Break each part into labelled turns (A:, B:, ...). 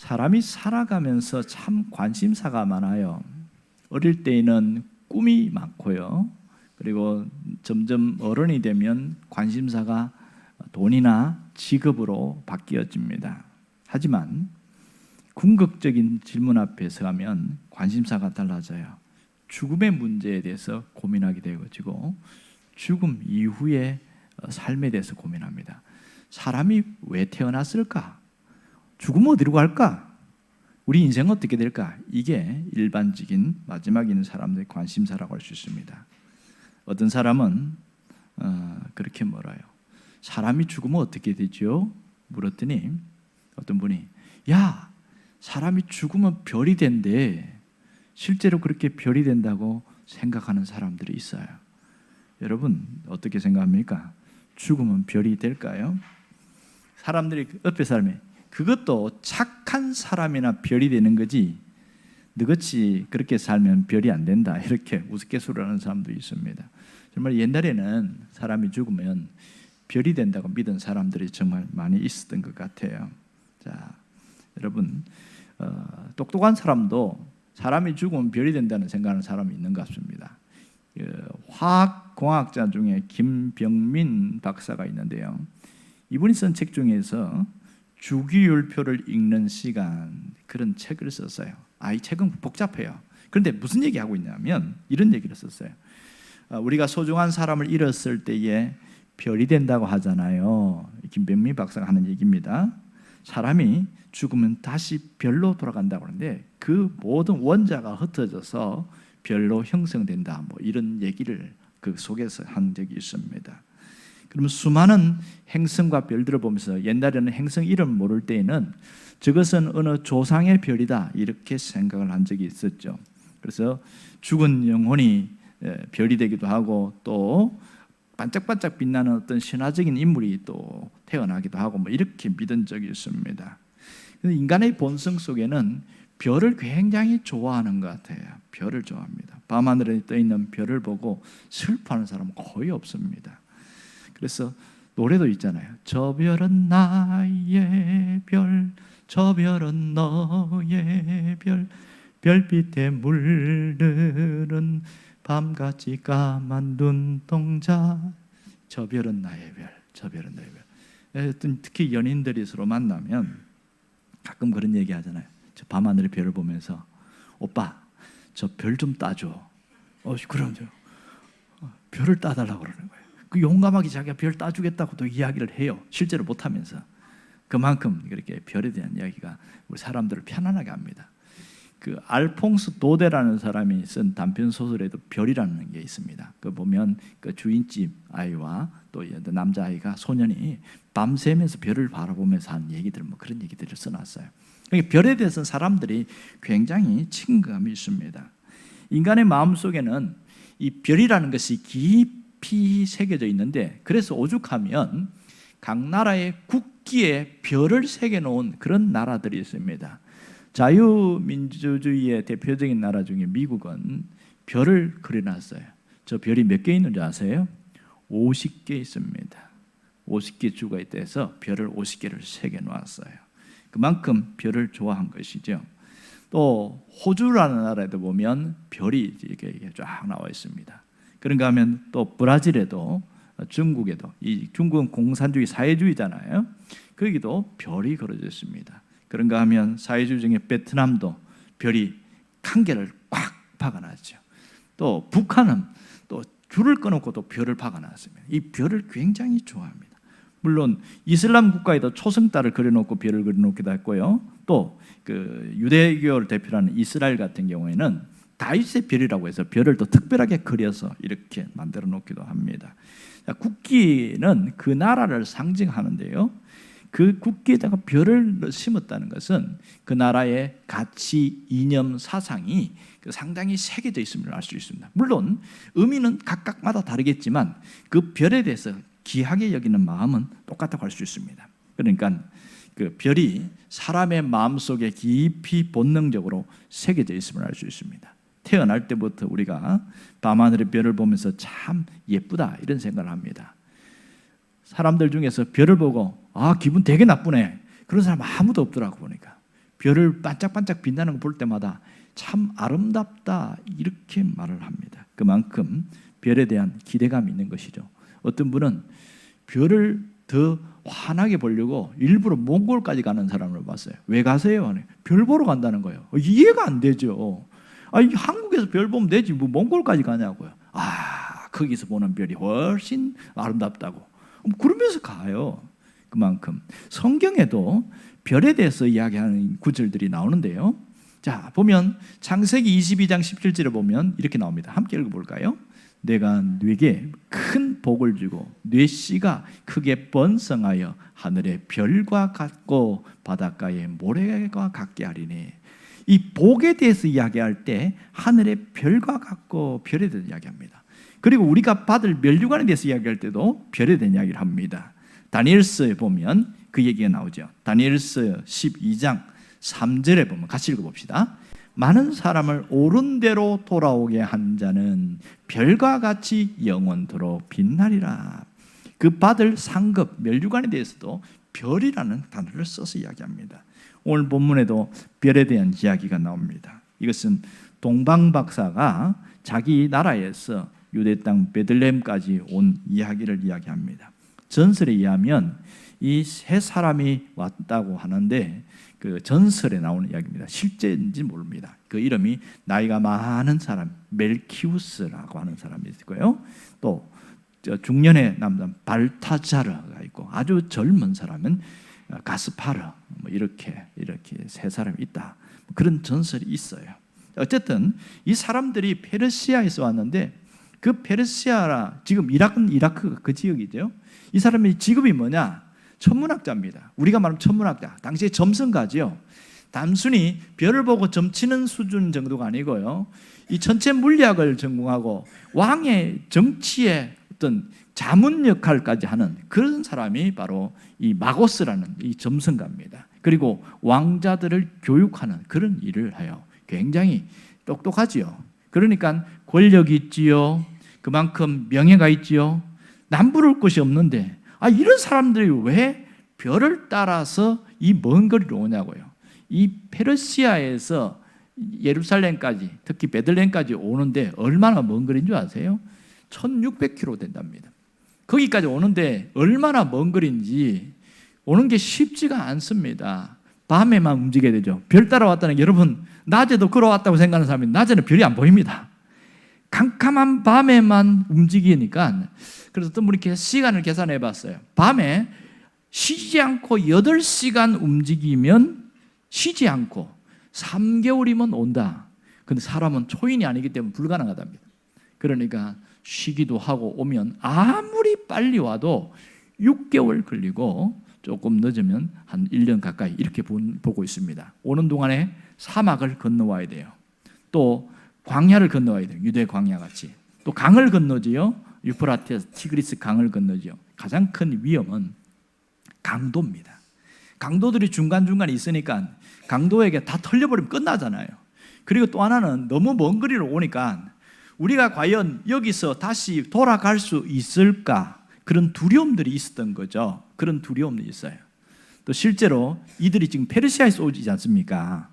A: 사람이 살아가면서 참 관심사가 많아요. 어릴 때에는 꿈이 많고요. 그리고 점점 어른이 되면 관심사가 돈이나 직업으로 바뀌어집니다. 하지만 궁극적인 질문 앞에 서면 관심사가 달라져요. 죽음의 문제에 대해서 고민하게 되어지고 죽음 이후의 삶에 대해서 고민합니다. 사람이 왜 태어났을까? 죽으면 어디로 갈까? 우리 인생은 어떻게 될까? 이게 일반적인 마지막에 있는 사람들의 관심사라고 할 수 있습니다. 어떤 사람은 그렇게 물어요. 사람이 죽으면 어떻게 되죠? 물었더니 어떤 분이 야, 사람이 죽으면 별이 된대. 실제로 그렇게 별이 된다고 생각하는 사람들이 있어요. 여러분 어떻게 생각합니까? 죽으면 별이 될까요? 사람들이 옆에 사람이 그것도 착한 사람이나 별이 되는 거지 너같이 그렇게 살면 별이 안 된다 이렇게 우스갯소리하는 사람도 있습니다. 정말 옛날에는 사람이 죽으면 별이 된다고 믿은 사람들이 정말 많이 있었던 것 같아요. 자, 여러분 똑똑한 사람도 사람이 죽으면 별이 된다는 생각하는 사람이 있는 것 같습니다. 화학공학자 중에 김병민 박사가 있는데요. 이분이 쓴 책 중에서 주기율표를 읽는 시간 그런 책을 썼어요. 이 책은 복잡해요. 그런데 무슨 얘기하고 있냐면 이런 얘기를 썼어요. 우리가 소중한 사람을 잃었을 때에 별이 된다고 하잖아요. 김병민 박사가 하는 얘기입니다. 사람이 죽으면 다시 별로 돌아간다고 하는데 그 모든 원자가 흩어져서 별로 형성된다. 이런 얘기를 그 속에서 한 적이 있습니다. 그러면 수많은 행성과 별들을 보면서 옛날에는 행성 이름 모를 때에는 저것은 어느 조상의 별이다 이렇게 생각을 한 적이 있었죠. 그래서 죽은 영혼이 별이 되기도 하고 또 반짝반짝 빛나는 어떤 신화적인 인물이 또 태어나기도 하고 이렇게 믿은 적이 있습니다. 인간의 본성 속에는 별을 굉장히 좋아하는 것 같아요. 별을 좋아합니다. 밤하늘에 떠 있는 별을 보고 슬퍼하는 사람은 거의 없습니다. 그래서 노래도 있잖아요. 저 별은 나의 별, 저 별은 너의 별, 별빛에 물드는 밤같이 까만 눈동자. 저 별은 나의 별, 저 별은 너의 별. 특히 연인들이 서로 만나면 가끔 그런 얘기 하잖아요. 저 밤하늘의 별을 보면서 오빠 저 별 좀 따줘. 그럼요. 별을 따달라고 그러는 거예요. 그 용감하게 자기가 별 따주겠다고도 이야기를 해요. 실제로 못하면서. 그만큼 그렇게 별에 대한 이야기가 우리 사람들을 편안하게 합니다. 그 알퐁스 도데라는 사람이 쓴 단편 소설에도 별이라는 게 있습니다. 그 보면 그 주인집 아이와 또 남자 아이가 소년이 밤새면서 별을 바라보면서 한 얘기들 그런 얘기들을 써놨어요. 그러니까 별에 대해서는 사람들이 굉장히 친근감이 있습니다. 인간의 마음 속에는 이 별이라는 것이 깊이 새겨져 있는데 그래서 오죽하면 각 나라의 국기에 별을 새겨놓은 그런 나라들이 있습니다. 자유민주주의의 대표적인 나라 중에 미국은 별을 그려놨어요. 저 별이 몇 개 있는지 아세요? 50개 있습니다. 50개 주가 있다 해서 별을 50개를 새겨놓았어요. 그만큼 별을 좋아한 것이죠. 또 호주라는 나라에도 보면 별이 이렇게 쫙 나와 있습니다. 그런가 하면 또 브라질에도 중국에도 이 중국은 공산주의 사회주의잖아요. 거기도 별이 그려져 있습니다. 그런가 하면 사회주의 중에 베트남도 별이 한 개를 꽉 박아놨죠. 또 북한은 또 줄을 끊고 또 별을 박아놨습니다. 이 별을 굉장히 좋아합니다. 물론 이슬람 국가에도 초승달을 그려놓고 별을 그려놓기도 했고요. 또 그 유대교를 대표하는 이스라엘 같은 경우에는 다윗의 별이라고 해서 별을 또 특별하게 그려서 이렇게 만들어 놓기도 합니다. 국기는 그 나라를 상징하는데요. 그 국기에다가 별을 심었다는 것은 그 나라의 가치, 이념, 사상이 상당히 새겨져 있음을 알 수 있습니다. 물론 의미는 각각마다 다르겠지만 그 별에 대해서 귀하게 여기는 마음은 똑같다고 할 수 있습니다. 그러니까 그 별이 사람의 마음속에 깊이 본능적으로 새겨져 있음을 알 수 있습니다. 태어날 때부터 우리가 밤하늘의 별을 보면서 참 예쁘다 이런 생각을 합니다. 사람들 중에서 별을 보고 기분 되게 나쁘네 그런 사람 아무도 없더라고 보니까. 별을 반짝반짝 빛나는 거 볼 때마다 참 아름답다 이렇게 말을 합니다. 그만큼 별에 대한 기대감이 있는 것이죠. 어떤 분은 별을 더 환하게 보려고 일부러 몽골까지 가는 사람을 봤어요. 왜 가세요? 별 보러 간다는 거예요. 이해가 안 되죠. 아니, 한국에서 별 보면 되지 뭐 몽골까지 가냐고요. 거기서 보는 별이 훨씬 아름답다고 그러면서 가요. 그만큼 성경에도 별에 대해서 이야기하는 구절들이 나오는데요. 자, 보면 창세기 22장 17절에 보면 이렇게 나옵니다. 함께 읽어볼까요? 내가 네게 큰 복을 주고 네 씨가 크게 번성하여 하늘의 별과 같고 바닷가의 모래와 같게 하리니. 이 복에 대해서 이야기할 때 하늘의 별과 같고 별에 대해서 이야기합니다. 그리고 우리가 받을 면류관에 대해서 이야기할 때도 별에 대한 이야기를 합니다. 다니엘서에 보면 그 얘기가 나오죠. 다니엘서 12장 3절에 보면 같이 읽어봅시다. 많은 사람을 옳은 대로 돌아오게 한 자는 별과 같이 영원토록 빛나리라. 그 받을 상급 면류관에 대해서도 별이라는 단어를 써서 이야기합니다. 오늘 본문에도 별에 대한 이야기가 나옵니다. 이것은 동방 박사가 자기 나라에서 유대 땅 베들레헴까지 온 이야기를 이야기합니다. 전설에 의하면 이 세 사람이 왔다고 하는데 그 전설에 나오는 이야기입니다. 실제인지 모릅니다. 그 이름이 나이가 많은 사람 멜키우스라고 하는 사람이 있고요. 또 중년의 남자 발타자르가 있고 아주 젊은 사람은 가스파르 이렇게 세 사람이 있다. 그런 전설이 있어요. 어쨌든 이 사람들이 페르시아에서 왔는데 그 페르시아라 지금 이라크 그 지역이죠. 이 사람의 직업이 뭐냐? 천문학자입니다. 우리가 말하면 천문학자. 당시에 점성가지요. 단순히 별을 보고 점치는 수준 정도가 아니고요. 이 전체 물리학을 전공하고 왕의 정치의 어떤 자문 역할까지 하는 그런 사람이 바로 이 마고스라는 이 점성가입니다. 그리고 왕자들을 교육하는 그런 일을 해요. 굉장히 똑똑하지요. 그러니까 권력이 있지요. 그만큼 명예가 있지요. 남부를 곳이 없는데 이런 사람들이 왜 별을 따라서 이 먼 거리로 오냐고요. 이 페르시아에서 예루살렘까지 특히 베들레헴까지 오는데 얼마나 먼 거리인 줄 아세요? 1600km 된답니다. 거기까지 오는데 얼마나 먼 거리인지 오는 게 쉽지가 않습니다. 밤에만 움직여야 되죠. 별 따라왔다는 게 여러분 낮에도 걸어왔다고 생각하는 사람이 낮에는 별이 안 보입니다. 캄캄한 밤에만 움직이니까 그래서 어떤 분이 시간을 계산해 봤어요. 밤에 쉬지 않고 8시간 움직이면 쉬지 않고 3개월이면 온다. 근데 사람은 초인이 아니기 때문에 불가능하답니다. 그러니까 쉬기도 하고 오면 아무리 빨리 와도 6개월 걸리고 조금 늦으면 한 1년 가까이 이렇게 보고 있습니다. 오는 동안에 사막을 건너와야 돼요. 또 광야를 건너와야 돼요. 유대 광야 같이. 또 강을 건너지요. 유프라테스, 티그리스 강을 건너지요. 가장 큰 위험은 강도입니다. 강도들이 중간중간에 있으니까 강도에게 다 털려버리면 끝나잖아요. 그리고 또 하나는 너무 먼 거리로 오니까 우리가 과연 여기서 다시 돌아갈 수 있을까? 그런 두려움들이 있었던 거죠. 그런 두려움이 있어요. 또 실제로 이들이 지금 페르시아에서 오지 않습니까?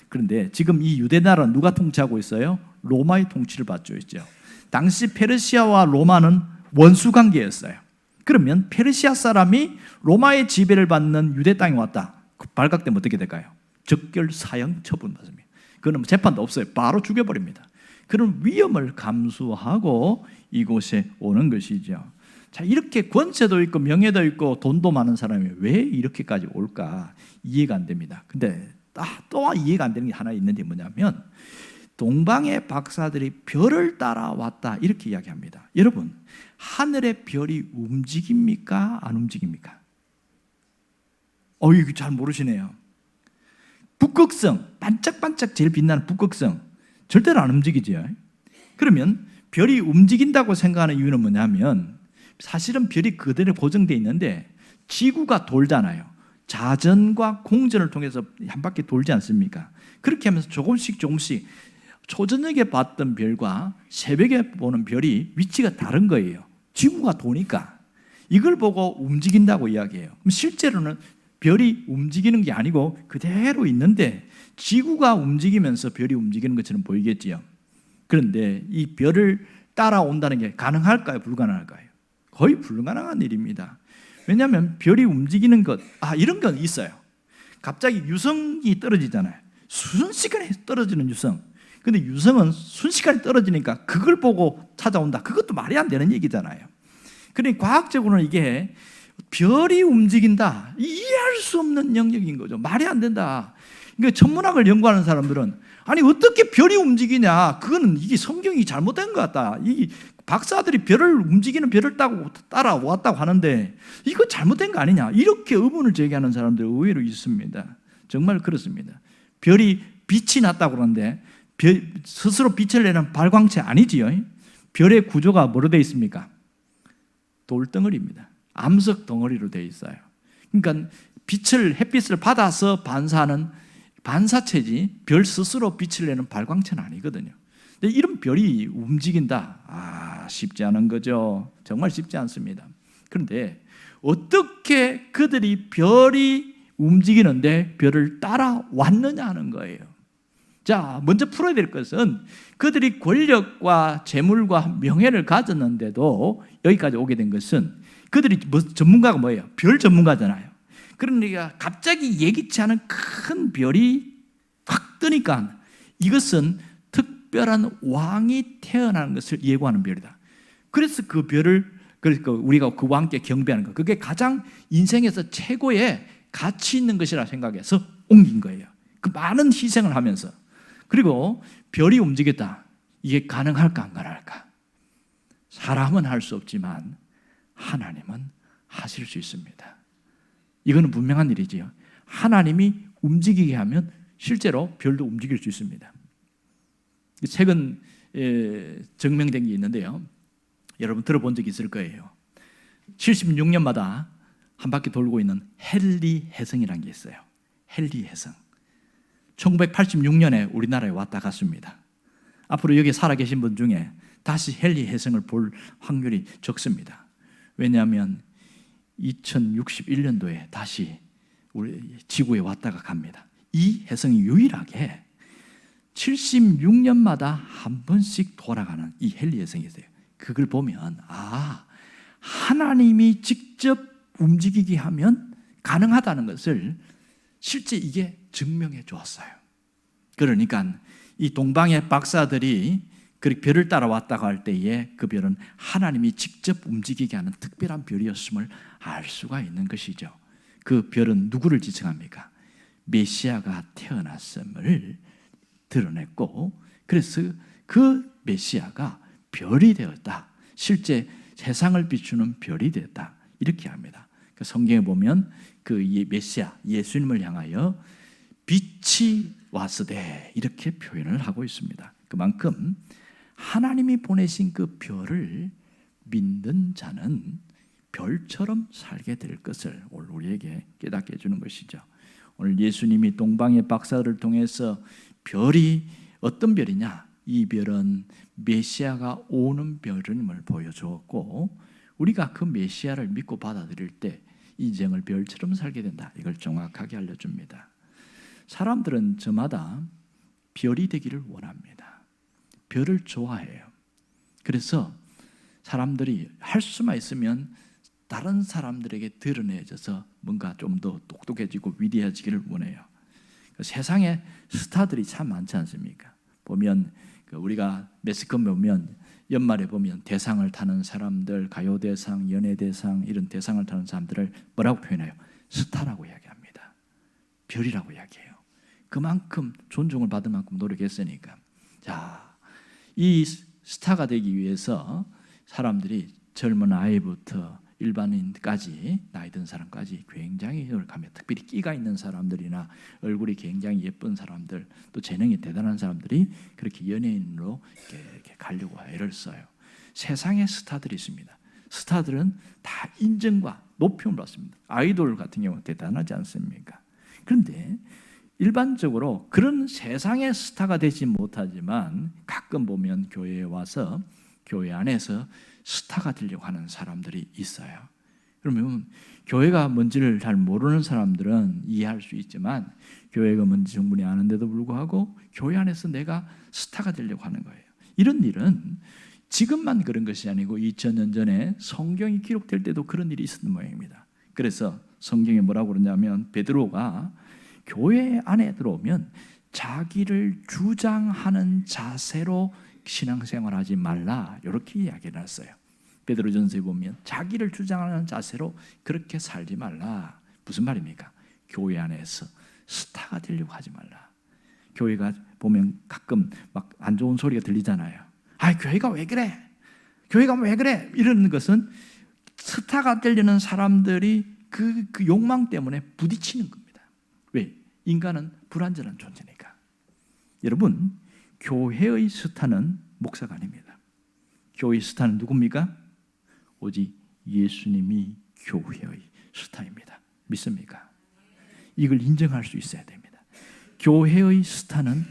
A: 그런데 지금 이 유대 나라는 누가 통치하고 있어요? 로마의 통치를 받고 있죠. 당시 페르시아와 로마는 원수 관계였어요. 그러면 페르시아 사람이 로마의 지배를 받는 유대 땅에 왔다. 발각되면 어떻게 될까요? 적결 사형 처분 받습니다. 그건 재판도 없어요. 바로 죽여버립니다. 그런 위험을 감수하고 이곳에 오는 것이죠. 자, 이렇게 권세도 있고 명예도 있고 돈도 많은 사람이 왜 이렇게까지 올까 이해가 안 됩니다. 근데 또 이해가 안 되는 게 하나 있는데 뭐냐면 동방의 박사들이 별을 따라왔다 이렇게 이야기합니다. 여러분, 하늘의 별이 움직입니까? 안 움직입니까? 이거 잘 모르시네요. 북극성, 반짝반짝 제일 빛나는 북극성 절대로 안 움직이죠. 그러면 별이 움직인다고 생각하는 이유는 뭐냐면 사실은 별이 그대로 고정되어 있는데 지구가 돌잖아요. 자전과 공전을 통해서 한 바퀴 돌지 않습니까? 그렇게 하면서 조금씩 초저녁에 봤던 별과 새벽에 보는 별이 위치가 다른 거예요. 지구가 도니까. 이걸 보고 움직인다고 이야기해요. 그럼 실제로는 별이 움직이는 게 아니고 그대로 있는데 지구가 움직이면서 별이 움직이는 것처럼 보이겠지요. 그런데 이 별을 따라온다는 게 가능할까요? 불가능할까요? 거의 불가능한 일입니다. 왜냐하면 별이 움직이는 것, 이런 건 있어요. 갑자기 유성이 떨어지잖아요. 순식간에 떨어지는 유성. 근데 유성은 순식간에 떨어지니까 그걸 보고 찾아온다. 그것도 말이 안 되는 얘기잖아요. 그러니까 과학적으로는 이게 별이 움직인다, 이해할 수 없는 영역인 거죠. 말이 안 된다. 그러니까 천문학을 연구하는 사람들은 아니 어떻게 별이 움직이냐, 그거는 이게 성경이 잘못된 것 같다. 이 박사들이 움직이는 별을 따라왔다고 하는데 이거 잘못된 거 아니냐, 이렇게 의문을 제기하는 사람들 의외로 있습니다. 정말 그렇습니다. 별이 빛이 났다고 그러는데 스스로 빛을 내는 발광체 아니지요. 별의 구조가 뭐로 되어 있습니까? 돌덩어리입니다. 암석 덩어리로 되어 있어요. 그러니까 햇빛을 받아서 반사하는 반사체지 별 스스로 빛을 내는 발광체는 아니거든요. 근데 이런 별이 움직인다? 쉽지 않은 거죠. 정말 쉽지 않습니다. 그런데 어떻게 그들이 별이 움직이는데 별을 따라왔느냐 하는 거예요. 자, 먼저 풀어야 될 것은 그들이 권력과 재물과 명예를 가졌는데도 여기까지 오게 된 것은 그들이 전문가가 뭐예요? 별 전문가잖아요. 그러니까 갑자기 예기치 않은 큰 별이 확 뜨니까 이것은 특별한 왕이 태어나는 것을 예고하는 별이다. 그래서 그 별을, 그러니까 우리가 그 왕께 경배하는 것, 그게 가장 인생에서 최고의 가치 있는 것이라 생각해서 옮긴 거예요. 그 많은 희생을 하면서. 그리고 별이 움직였다. 이게 가능할까 안 가능할까? 사람은 할 수 없지만 하나님은 하실 수 있습니다. 이거는 분명한 일이지요. 하나님이 움직이게 하면 실제로 별도 움직일 수 있습니다. 최근 증명된 게 있는데요. 여러분 들어본 적 있을 거예요. 76년마다 한 바퀴 돌고 있는 헨리 해성이라는 게 있어요. 헨리 해성. 1986년에 우리나라에 왔다 갔습니다. 앞으로 여기 살아계신 분 중에 다시 헨리 해성을 볼 확률이 적습니다. 왜냐하면 2061년도에 다시 우리 지구에 왔다가 갑니다. 이 해성이 유일하게 76년마다 한 번씩 돌아가는 이 헨리 해성이 있어요. 그걸 보면 하나님이 직접 움직이게 하면 가능하다는 것을 실제 이게 증명해 주었어요. 그러니까 이 동방의 박사들이 그 별을 따라왔다고 할 때에 그 별은 하나님이 직접 움직이게 하는 특별한 별이었음을 알 수가 있는 것이죠. 그 별은 누구를 지칭합니까? 메시아가 태어났음을 드러냈고, 그래서 그 메시아가 별이 되었다. 실제 세상을 비추는 별이 되었다. 이렇게 합니다. 성경에 보면 그 메시아 예수님을 향하여 빛이 왔으되 이렇게 표현을 하고 있습니다. 그만큼 하나님이 보내신 그 별을 믿는 자는 별처럼 살게 될 것을 오늘 우리에게 깨닫게 해주는 것이죠. 오늘 예수님이 동방의 박사를 통해서 별이 어떤 별이냐, 이 별은 메시아가 오는 별임을 보여주었고, 우리가 그 메시아를 믿고 받아들일 때 인생을 별처럼 살게 된다. 이걸 정확하게 알려줍니다. 사람들은 저마다 별이 되기를 원합니다. 별을 좋아해요. 그래서 사람들이 할 수만 있으면 다른 사람들에게 드러내져서 뭔가 좀 더 똑똑해지고 위대해지기를 원해요. 세상에 스타들이 참 많지 않습니까? 보면 우리가 매스컴 보면 연말에 보면 대상을 타는 사람들, 가요대상, 연예대상 이런 대상을 타는 사람들을 뭐라고 표현해요? 스타라고 이야기합니다. 별이라고 이야기해요. 그만큼 존중을 받을 만큼 노력했으니까. 자, 이 스타가 되기 위해서 사람들이 젊은 아이부터 일반인까지, 나이 든 사람까지 굉장히 노력하며, 특별히 끼가 있는 사람들이나 얼굴이 굉장히 예쁜 사람들, 또 재능이 대단한 사람들이 그렇게 연예인으로 이렇게 가려고 애를 써요. 세상에 스타들이 있습니다. 스타들은 다 인정과 높임을 받습니다. 아이돌 같은 경우 대단하지 않습니까? 그런데 일반적으로 그런 세상의 스타가 되지 못하지만 가끔 보면 교회에 와서 교회 안에서 스타가 되려고 하는 사람들이 있어요. 그러면 교회가 뭔지를 잘 모르는 사람들은 이해할 수 있지만 교회가 뭔지 충분히 아는데도 불구하고 교회 안에서 내가 스타가 되려고 하는 거예요. 이런 일은 지금만 그런 것이 아니고 2000년 전에 성경이 기록될 때도 그런 일이 있었던 모양입니다. 그래서 성경에 뭐라고 그러냐면 베드로가 교회 안에 들어오면 자기를 주장하는 자세로 신앙생활하지 말라 이렇게 이야기를 했어요. 베드로전서에 보면 자기를 주장하는 자세로 그렇게 살지 말라. 무슨 말입니까? 교회 안에서 스타가 되려고 하지 말라. 교회가 보면 가끔 막 안 좋은 소리가 들리잖아요. 아, 교회가 왜 그래? 교회가 왜 그래? 이러는 것은 스타가 되려는 사람들이 그 욕망 때문에 부딪히는 겁니다. 왜? 인간은 불완전한 존재니까. 여러분, 교회의 스타는 목사가 아닙니다. 교회의 스타는 누굽니까? 오직 예수님이 교회의 스타입니다. 믿습니까? 이걸 인정할 수 있어야 됩니다. 교회의 스타는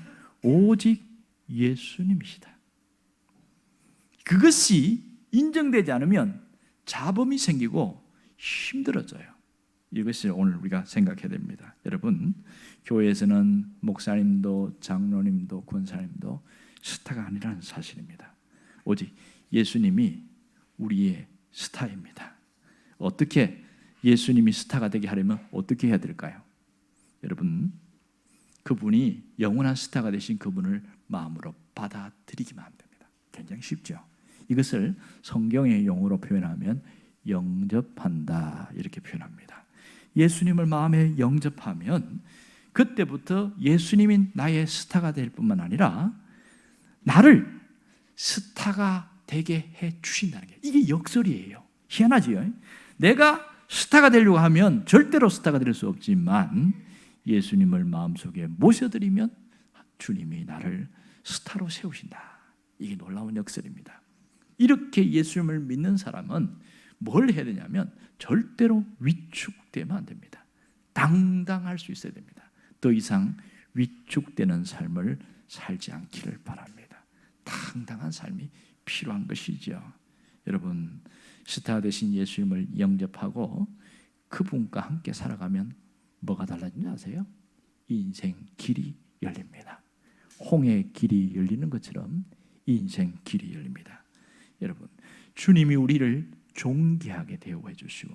A: 오직 예수님이시다. 그것이 인정되지 않으면 잡음이 생기고 힘들어져요. 이것을 오늘 우리가 생각해야 됩니다. 여러분, 교회에서는 목사님도 장로님도 권사님도 스타가 아니라는 사실입니다. 오직 예수님이 우리의 스타입니다. 어떻게 예수님이 스타가 되게 하려면 어떻게 해야 될까요? 여러분, 그분이 영원한 스타가 되신 그분을 마음으로 받아들이기만 하면 됩니다. 굉장히 쉽죠. 이것을 성경의 용어로 표현하면 영접한다 이렇게 표현합니다. 예수님을 마음에 영접하면 그때부터 예수님이 나의 스타가 될 뿐만 아니라 나를 스타가 되게 해 주신다는 게 이게 역설이에요. 희한하지요? 내가 스타가 되려고 하면 절대로 스타가 될 수 없지만 예수님을 마음속에 모셔드리면 주님이 나를 스타로 세우신다. 이게 놀라운 역설입니다. 이렇게 예수님을 믿는 사람은 뭘 해야 되냐면 절대로 위축되면 안 됩니다. 당당할 수 있어야 됩니다. 더 이상 위축되는 삶을 살지 않기를 바랍니다. 당당한 삶이 필요한 것이죠. 여러분, 스타 되신 예수님을 영접하고 그분과 함께 살아가면 뭐가 달라지는지 아세요? 인생 길이 열립니다. 홍해 길이 열리는 것처럼 인생 길이 열립니다. 여러분, 주님이 우리를 존귀하게 대우해 주시고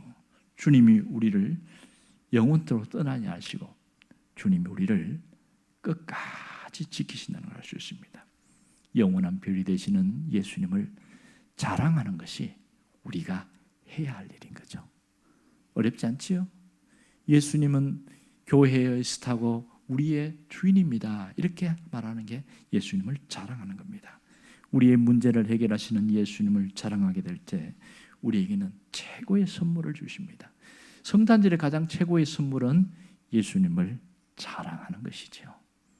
A: 주님이 우리를 영원토록 떠나지 않으시고 주님이 우리를 끝까지 지키신다는 걸 알 수 있습니다. 영원한 별이 되시는 예수님을 자랑하는 것이 우리가 해야 할 일인 거죠. 어렵지 않지요? 예수님은 교회의 스타고 우리의 주인입니다. 이렇게 말하는 게 예수님을 자랑하는 겁니다. 우리의 문제를 해결하시는 예수님을 자랑하게 될 때 우리에게는 최고의 선물을 주십니다. 성탄절의 가장 최고의 선물은 예수님을 자랑하는 것이죠.